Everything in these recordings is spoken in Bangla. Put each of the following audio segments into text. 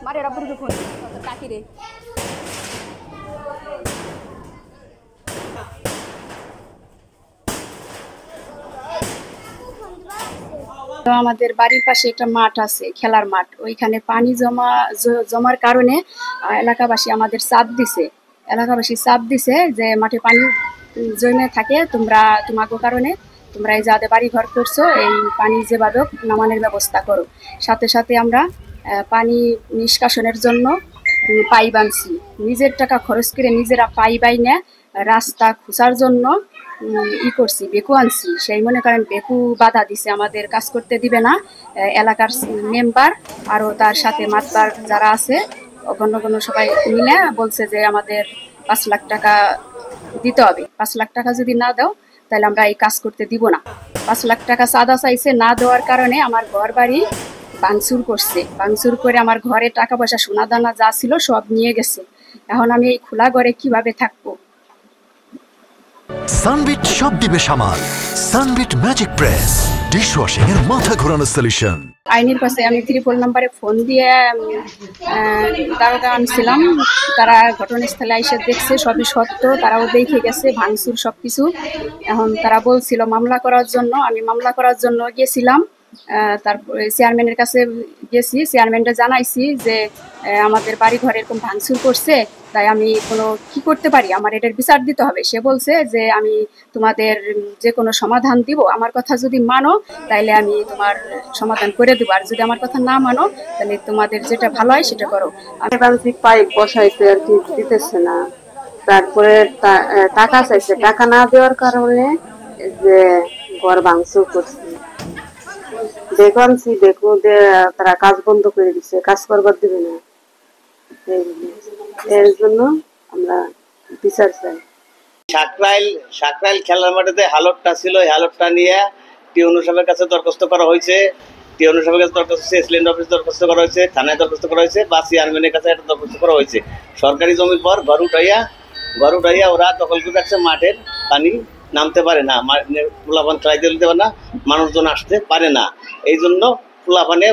Mari rapor ke phone. Kaki re. তো আমাদের বাড়ির পাশে একটা মাঠ আছে, খেলার মাঠ। ওইখানে পানি জমার কারণে এলাকাবাসী আমাদের চাপ দিছে যে মাঠে পানি জমে থাকে, তোমাকে কারণে তোমরা এই যাদের বাড়ি ঘর করছো এই পানি যেভাবে নামানোর ব্যবস্থা করো। সাথে সাথে আমরা পানি নিষ্কাশনের জন্য পাইপ আনছি, নিজের টাকা খরচ করে নিজেরা পাইপ আইনে রাস্তা খোঁচার জন্য করছি, বেকু আনছি। সেই মনে করেন বেকু বাধা দিছে, আমাদের কাজ করতে দিবে না এলাকার মেম্বার আরও তার সাথে মাতবার যারা আছে অন্য সবাই মিলে বলছে যে আমাদের 5 লাখ টাকা দিতে হবে। 5 লাখ টাকা যদি না দাও তাহলে আমরা এই কাজ করতে দিব না। 5 লাখ টাকা চাঁদা চাইছে, না দেওয়ার কারণে আমার ঘর বাড়ি ভাঙচুর করছে। ভাঙচুর করে আমার ঘরে টাকা পয়সা সোনা দানা যা ছিল সব নিয়ে গেছে। এখন আমি এই খোলা ঘরে কিভাবে থাকবো? সানবিট সব দিবে সামাল। সানবিট ম্যাজিক প্রেস ডিশওয়াশিং এর মাথা ঘোরানো সলিউশন। আইনের কাছে আমি 3 নম্বরে ফোন দিয়ে দাঁড়াতে আনছিলাম। তারা ঘটনাস্থলে এসে দেখছে সবই সত্য, তারাও দেখে গেছে ভাঙচুর সবকিছু। এখন তারা বলছিল মামলা করার জন্য, আমি মামলা করার জন্য গেছিলাম। তারপরে চেয়ারম্যানের কাছে গেছি, চেয়ারম্যানটা জানাইছি যে আমাদের বাড়ি ঘরে এরকম ভাঙচুর করছে, তাই আমি কি করতে পারি, আমার এটার বিচার দিতে হবে। সে বলছে যে আমি তোমাদের যে কোনো সমাধান দিব, আমার কথা যদি মানো তাইলে আমি তোমার সমাধান করে দেবো, আর যদি আমার কথা না মানো তাহলে তোমাদের যেটা ভালো হয় সেটা করো। পাইপ বসাইতে আর কি দিতেছে না, তারপরে টাকা চাইছে, টাকা না দেওয়ার কারণে যে ঘর ভাঙচুর করছে। দেখো তারা কাজ বন্ধ করে দিচ্ছে, কাজ করবার দিবে না। এর জন্য আমরা বিচার চাই। সাকরাইল খেলার মাঠে হালতটা ছিল, এই হালতটা নিয়ে টিউনু সাহেবের কাছে দরখাস্ত করা হয়েছে। টিউনু সাহেবের কাছে দরখাস্ত হয়েছে, এসিল্যান্ড অফিসে দরখাস্ত করা হয়েছে, থানায় দরখাস্ত করা হয়েছে, বা চেয়ারম্যানের কাছে একটা দরখাস্ত করা হয়েছে। সরকারি জমির পর ঘর উঠাইয়া ওরা দখল করে রাখছে। মাঠের পানি নামতে পারে না, পোলাপান খেলাইতে দিতে পারে না, মানুষজন আসতে পারে না। এই জন্য পোলাপানে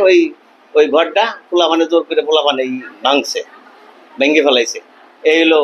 ওই ঘরটা পোলাপানে জোর করে পোলাপানে ভাঙছে, ভেঙে ফেলাইছে। এই হলো